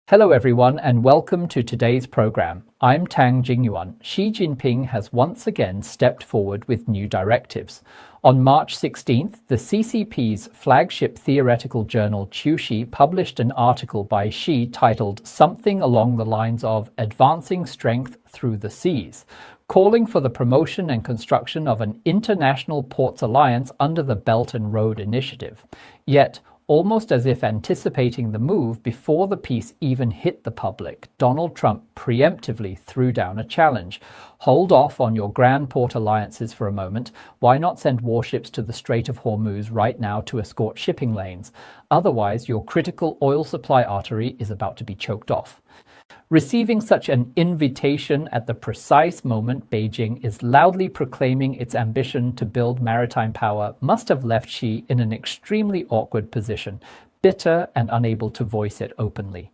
Hello everyone and welcome to today's program. I'm Tang Jingyuan. Xi Jinping has once again stepped forward with new directives. On March 16th, the CCP's flagship theoretical journal Qiuxi published an article by Xi titled something along the lines of Advancing Strength Through the Seas, calling for the promotion and construction of an international ports alliance under the Belt and Road Initiative. Yet, almost as if anticipating the move before the piece even hit the public, Donald Trump preemptively threw down a challenge. Hold off on your grand port alliances for a moment. Why not send warships to the Strait of Hormuz right now to escort shipping lanes? Otherwise, your critical oil supply artery is about to be choked off. Receiving such an invitation at the precise moment Beijing is loudly proclaiming its ambition to build maritime power must have left Xi in an extremely awkward position, bitter and unable to voice it openly.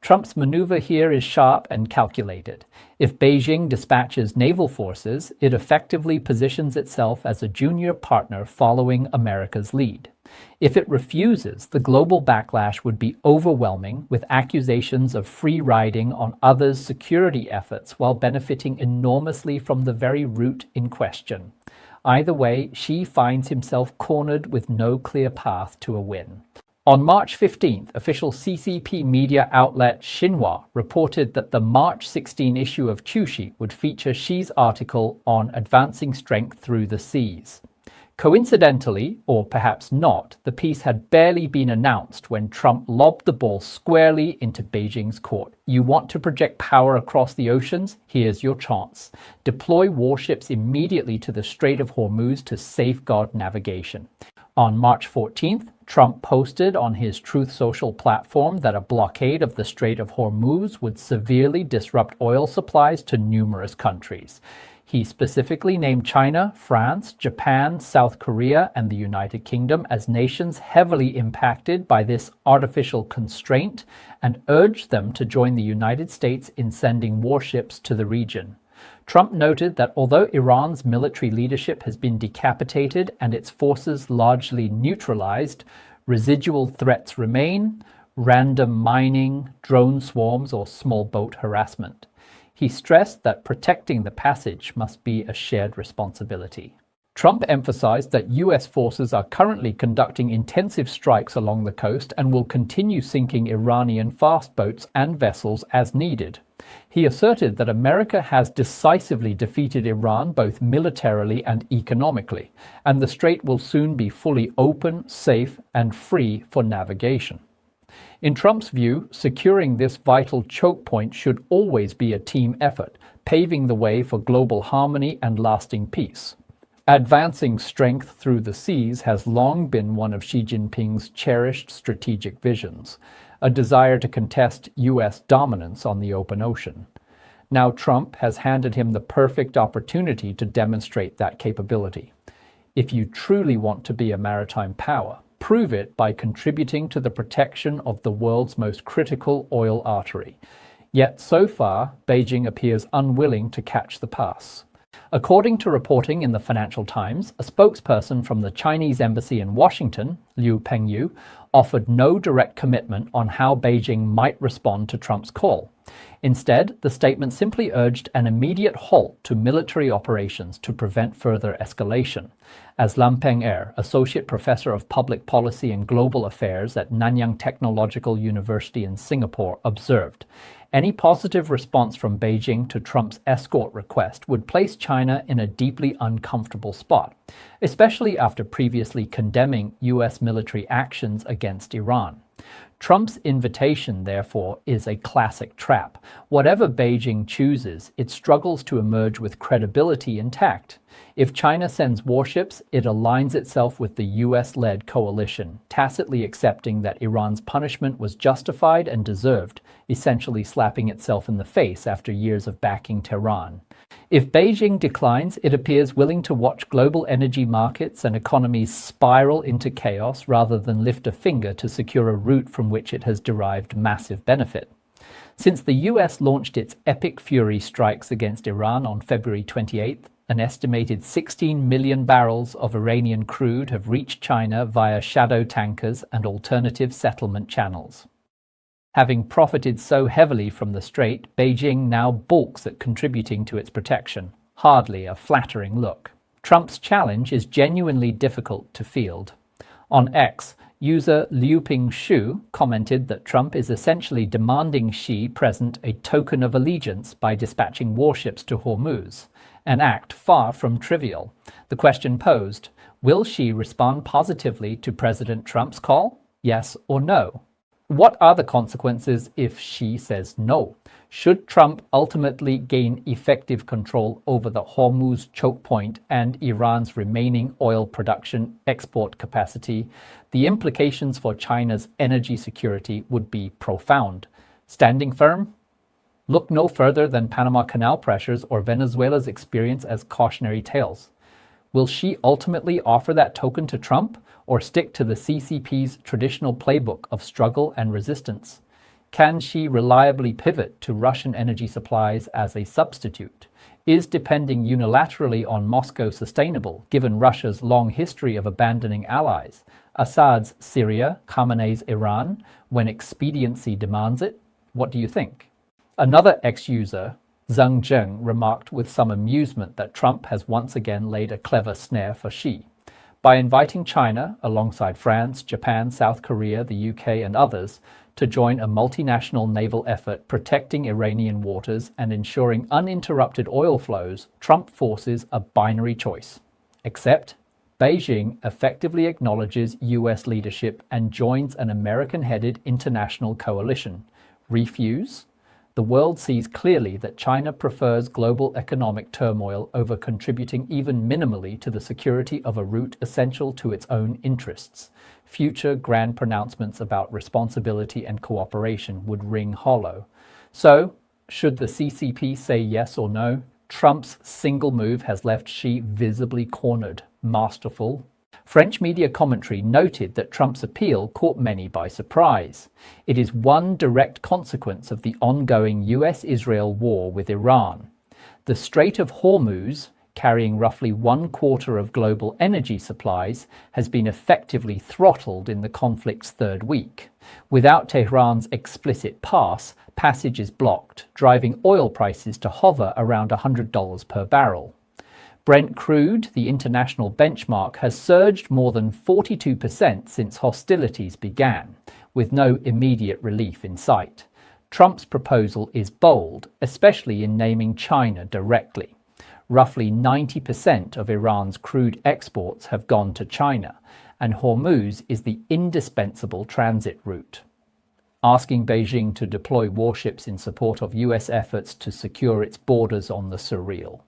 Trump's maneuver here is sharp and calculated. If Beijing dispatches naval forces, it effectively positions itself as a junior partner following America's lead. If it refuses, the global backlash would be overwhelming, with accusations of free riding on others' security efforts while benefiting enormously from the very route in question. Either way, Xi finds himself cornered with no clear path to a win. On March 15th, official CCP media outlet Xinhua reported that the March 16 issue of Qiuxi would feature Xi's article on advancing strength through the seas. Coincidentally, or perhaps not, the piece had barely been announced when Trump lobbed the ball squarely into Beijing's court. You want to project power across the oceans? Here's your chance. Deploy warships immediately to the Strait of Hormuz to safeguard navigation. On March 14th, Trump posted on his Truth Social platform that a blockade of the Strait of Hormuz would severely disrupt oil supplies to numerous countries. He specifically named China, France, Japan, South Korea, and the United Kingdom as nations heavily impacted by this artificial constraint and urged them to join the United States in sending warships to the region. Trump noted that although Iran's military leadership has been decapitated and its forces largely neutralized, residual threats remain: random mining, drone swarms, or small boat harassment. He stressed that protecting the passage must be a shared responsibility. Trump emphasized that U.S. forces are currently conducting intensive strikes along the coast and will continue sinking Iranian fast boats and vessels as needed. He asserted that America has decisively defeated Iran both militarily and economically, and the strait will soon be fully open, safe, and free for navigation. In Trump's view, securing this vital choke point should always be a team effort, paving the way for global harmony and lasting peace. Advancing strength through the seas has long been one of Xi Jinping's cherished strategic visions, a desire to contest U.S. dominance on the open ocean. Now Trump has handed him the perfect opportunity to demonstrate that capability. If you truly want to be a maritime power, prove it by contributing to the protection of the world's most critical oil artery. Yet so far, Beijing appears unwilling to catch the pass. According to reporting in the Financial Times, a spokesperson from the Chinese embassy in Washington, Liu Pengyu, offered no direct commitment on how Beijing might respond to Trump's call. Instead, the statement simply urged an immediate halt to military operations to prevent further escalation. As Lam Peng-er, Associate Professor of Public Policy and Global Affairs at Nanyang Technological University in Singapore, observed, any positive response from Beijing to Trump's escort request would place China in a deeply uncomfortable spot, especially after previously condemning U.S. military actions against Iran. Trump's invitation, therefore, is a classic trap. Whatever Beijing chooses, it struggles to emerge with credibility intact. If China sends warships, it aligns itself with the US-led coalition, tacitly accepting that Iran's punishment was justified and deserved, essentially slapping itself in the face after years of backing Tehran. If Beijing declines, it appears willing to watch global energy markets and economies spiral into chaos rather than lift a finger to secure a route from which it has derived massive benefit. Since the US launched its epic fury strikes against Iran on February 28th, an estimated 16 million barrels of Iranian crude have reached China via shadow tankers and alternative settlement channels. Having profited so heavily from the strait, Beijing now balks at contributing to its protection. Hardly a flattering look. Trump's challenge is genuinely difficult to field. On X, user Liuping Shu commented that Trump is essentially demanding Xi present a token of allegiance by dispatching warships to Hormuz, an act far from trivial. The question posed, will Xi respond positively to President Trump's call? Yes or no? What are the consequences if Xi says no? Should Trump ultimately gain effective control over the Hormuz choke point and Iran's remaining oil production export capacity, the implications for China's energy security would be profound. Standing firm? Look no further than Panama Canal pressures or Venezuela's experience as cautionary tales. Will Xi ultimately offer that token to Trump or stick to the CCP's traditional playbook of struggle and resistance? Can Xi reliably pivot to Russian energy supplies as a substitute? Is depending unilaterally on Moscow sustainable, given Russia's long history of abandoning allies? Assad's Syria, Khamenei's Iran, when expediency demands it? What do you think? Another ex-user, Zheng Zheng, remarked with some amusement that Trump has once again laid a clever snare for Xi. By inviting China, alongside France, Japan, South Korea, the UK, and others, to join a multinational naval effort protecting Iranian waters and ensuring uninterrupted oil flows, Trump forces a binary choice. Except Beijing effectively acknowledges US leadership and joins an American-headed international coalition. Refuse? The world sees clearly that China prefers global economic turmoil over contributing even minimally to the security of a route essential to its own interests. Future grand pronouncements about responsibility and cooperation would ring hollow. So, should the CCP say yes or no? Trump's single move has left Xi visibly cornered. Masterful? French media commentary noted that Trump's appeal caught many by surprise. It is one direct consequence of the ongoing US-Israel war with Iran. The Strait of Hormuz, carrying roughly 1/4 of global energy supplies, has been effectively throttled in the conflict's third week. Without Tehran's explicit passage is blocked, driving oil prices to hover around $100 per barrel. Brent crude, the international benchmark, has surged more than 42% since hostilities began, with no immediate relief in sight. Trump's proposal is bold, especially in naming China directly. Roughly 90% of Iran's crude exports have gone to China, and Hormuz is the indispensable transit route. Asking Beijing to deploy warships in support of US efforts to secure its borders on the surreal.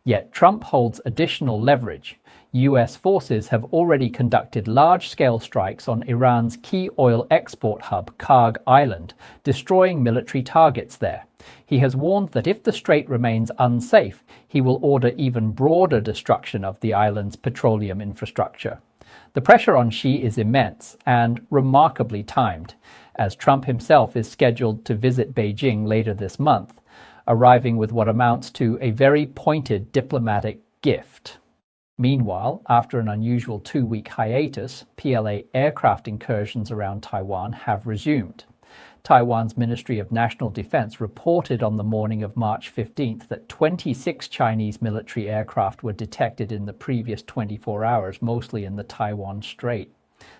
Yet Trump holds additional leverage. US forces have already conducted large-scale strikes on Iran's key oil export hub, Karg Island, destroying military targets there. He has warned that if the strait remains unsafe, he will order even broader destruction of the island's petroleum infrastructure. The pressure on Xi is immense and remarkably timed, as Trump himself is scheduled to visit Beijing later this month, arriving with what amounts to a very pointed diplomatic gift. Meanwhile, after an unusual 2-week hiatus, PLA aircraft incursions around Taiwan have resumed. Taiwan's Ministry of National Defense reported on the morning of March 15th that 26 Chinese military aircraft were detected in the previous 24 hours, mostly in the Taiwan Strait.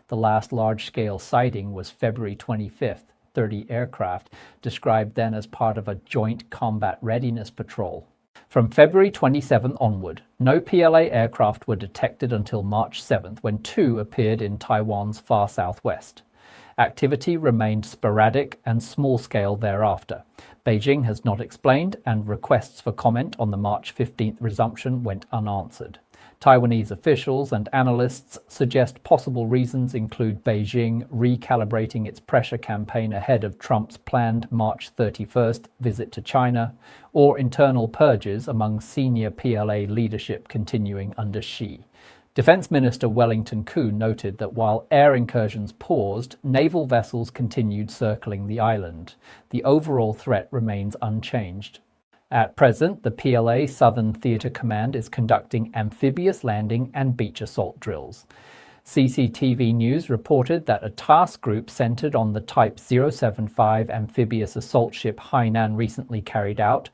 The last large-scale sighting was February 25th. 30 aircraft, described then as part of a joint combat readiness patrol. From February 27 onward, no PLA aircraft were detected until March 7th, when 2 appeared in Taiwan's far southwest. Activity remained sporadic and small-scale thereafter. Beijing has not explained, and requests for comment on the March 15th resumption went unanswered. Taiwanese officials and analysts suggest possible reasons include Beijing recalibrating its pressure campaign ahead of Trump's planned March 31st visit to China, or internal purges among senior PLA leadership continuing under Xi. Defense Minister Wellington Koo noted that while air incursions paused, naval vessels continued circling the island. The overall threat remains unchanged. At present, the PLA Southern Theater Command is conducting amphibious landing and beach assault drills. CCTV News reported that a task group centered on the Type 075 amphibious assault ship Hainan recently carried out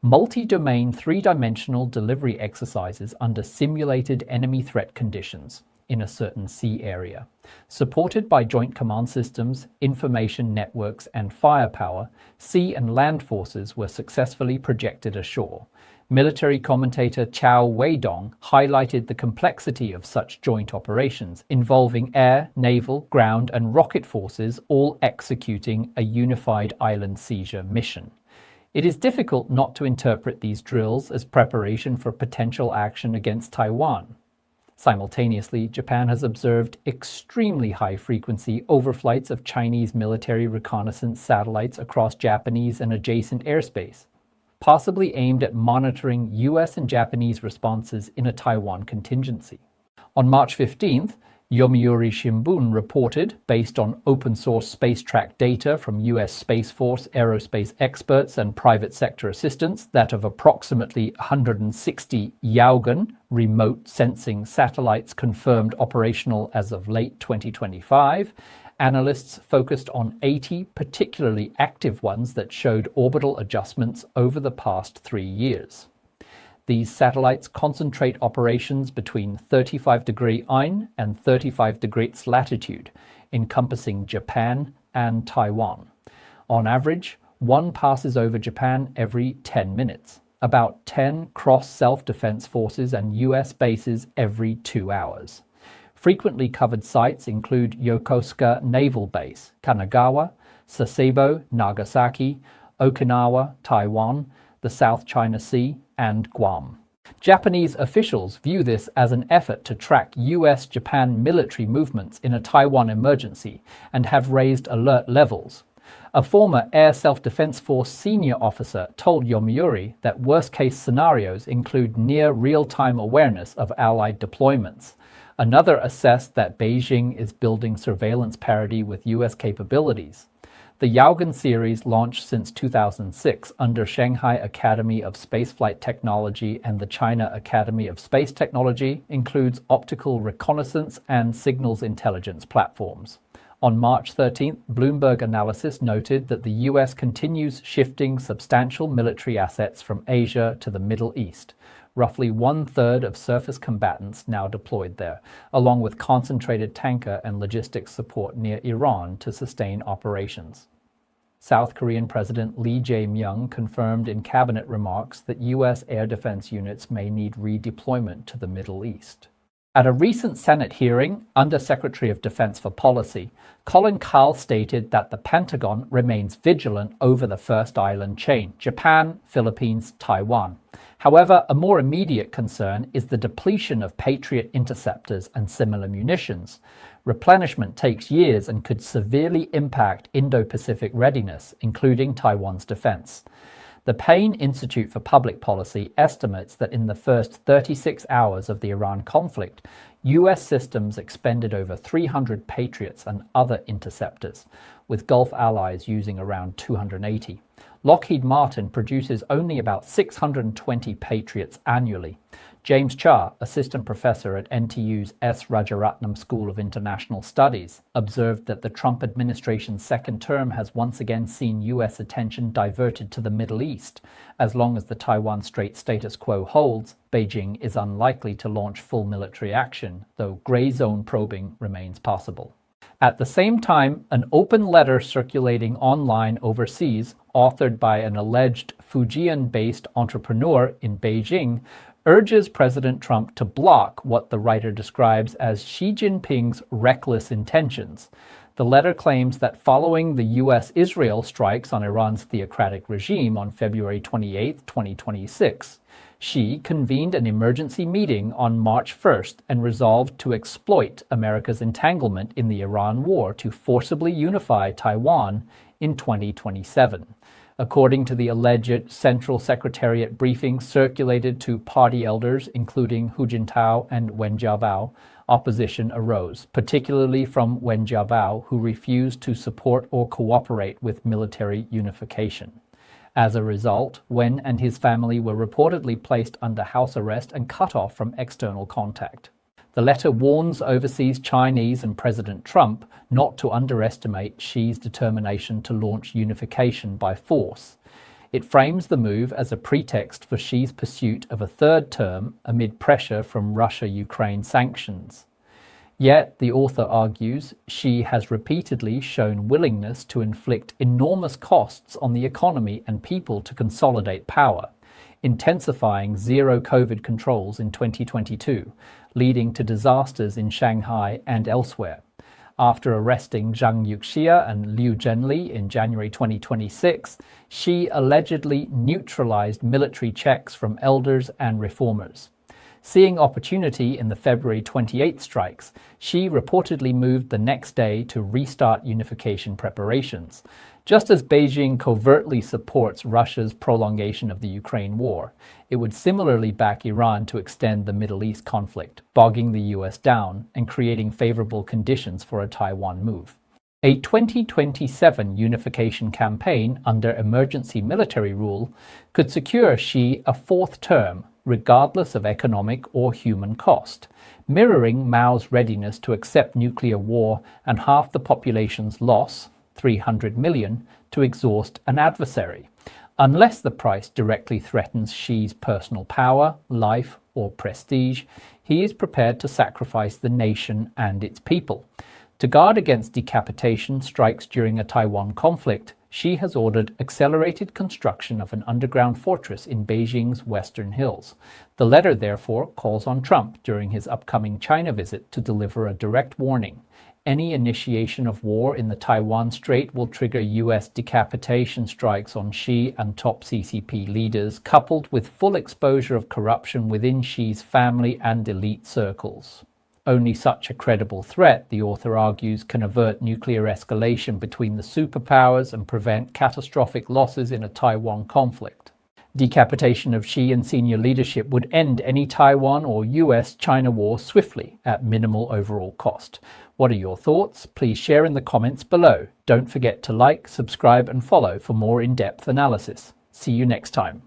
multi-domain three-dimensional delivery exercises under simulated enemy threat conditions in a certain sea area. Supported by Joint Command Systems, information networks, and firepower, sea and land forces were successfully projected ashore. Military commentator Chao Weidong highlighted the complexity of such joint operations, involving air, naval, ground, and rocket forces all executing a unified island seizure mission. It is difficult not to interpret these drills as preparation for potential action against Taiwan. Simultaneously, Japan has observed extremely high-frequency overflights of Chinese military reconnaissance satellites across Japanese and adjacent airspace, possibly aimed at monitoring US and Japanese responses in a Taiwan contingency. On March 15th, Yomiuri Shimbun reported, based on open-source space track data from US Space Force aerospace experts and private sector assistants, that of approximately 160 Yaogan remote sensing satellites confirmed operational as of late 2025, analysts focused on 80 particularly active ones that showed orbital adjustments over the past 3 years. These satellites concentrate operations between 35 degree Ein and 35 degrees latitude, encompassing Japan and Taiwan. On average, one passes over Japan every 10 minutes, about 10 cross self-defense forces and US bases every 2 hours. Frequently covered sites include Yokosuka Naval Base, Kanagawa, Sasebo, Nagasaki, Okinawa, Taiwan, the South China Sea, and Guam. Japanese officials view this as an effort to track US-Japan military movements in a Taiwan emergency and have raised alert levels. A former Air Self-Defense Force senior officer told Yomiuri that worst-case scenarios include near real-time awareness of Allied deployments. Another assessed that Beijing is building surveillance parity with US capabilities. The Yaogan series, launched since 2006 under Shanghai Academy of Spaceflight Technology and the China Academy of Space Technology, includes optical reconnaissance and signals intelligence platforms. On March 13th, Bloomberg Analysis noted that the US continues shifting substantial military assets from Asia to the Middle East, roughly 1/3 of surface combatants now deployed there, along with concentrated tanker and logistics support near Iran to sustain operations. South Korean President Lee Jae-myung confirmed in cabinet remarks that US air defense units may need redeployment to the Middle East. At a recent Senate hearing, Undersecretary of Defense for Policy, Colin Kahl stated that the Pentagon remains vigilant over the first island chain, Japan, Philippines, Taiwan. However, a more immediate concern is the depletion of Patriot interceptors and similar munitions. Replenishment takes years and could severely impact Indo-Pacific readiness, including Taiwan's defense. The Payne Institute for Public Policy estimates that in the first 36 hours of the Iran conflict, US systems expended over 300 Patriots and other interceptors, with Gulf allies using around 280. Lockheed Martin produces only about 620 Patriots annually. James Cha, assistant professor at NTU's S. Rajaratnam School of International Studies, observed that the Trump administration's second term has once again seen US attention diverted to the Middle East. As long as the Taiwan Strait status quo holds, Beijing is unlikely to launch full military action, though gray zone probing remains possible. At the same time, an open letter circulating online overseas, authored by an alleged Fujian-based entrepreneur in Beijing, urges President Trump to block what the writer describes as Xi Jinping's reckless intentions. The letter claims that following the US-Israel strikes on Iran's theocratic regime on February 28, 2026, Xi convened an emergency meeting on March 1st and resolved to exploit America's entanglement in the Iran war to forcibly unify Taiwan in 2027. According to the alleged Central Secretariat briefing circulated to party elders, including Hu Jintao and Wen Jiabao, opposition arose, particularly from Wen Jiabao, who refused to support or cooperate with military unification. As a result, Wen and his family were reportedly placed under house arrest and cut off from external contact. The letter warns overseas Chinese and President Trump not to underestimate Xi's determination to launch unification by force. It frames the move as a pretext for Xi's pursuit of a third term amid pressure from Russia-Ukraine sanctions. Yet, the author argues, Xi has repeatedly shown willingness to inflict enormous costs on the economy and people to consolidate power, intensifying zero-COVID controls in 2022, leading to disasters in Shanghai and elsewhere. After arresting Zhang Yuxia and Liu Zhenli in January 2026, Xi allegedly neutralized military checks from elders and reformers. Seeing opportunity in the February 28 strikes, Xi reportedly moved the next day to restart unification preparations. Just as Beijing covertly supports Russia's prolongation of the Ukraine war, it would similarly back Iran to extend the Middle East conflict, bogging the US down and creating favorable conditions for a Taiwan move. A 2027 unification campaign under emergency military rule could secure Xi a fourth term, regardless of economic or human cost, mirroring Mao's readiness to accept nuclear war and half the population's loss, 300 million, to exhaust an adversary, unless the price directly threatens Xi's personal power, life, or prestige. He is prepared to sacrifice the nation and its people. To guard against decapitation strikes during a Taiwan conflict, Xi has ordered accelerated construction of an underground fortress in Beijing's western hills. The letter, therefore, calls on Trump during his upcoming China visit to deliver a direct warning. Any initiation of war in the Taiwan Strait will trigger U.S. decapitation strikes on Xi and top CCP leaders, coupled with full exposure of corruption within Xi's family and elite circles. Only such a credible threat, the author argues, can avert nuclear escalation between the superpowers and prevent catastrophic losses in a Taiwan conflict. Decapitation of Xi and senior leadership would end any Taiwan or US-China war swiftly at minimal overall cost. What are your thoughts? Please share in the comments below. Don't forget to like, subscribe, and follow for more in-depth analysis. See you next time.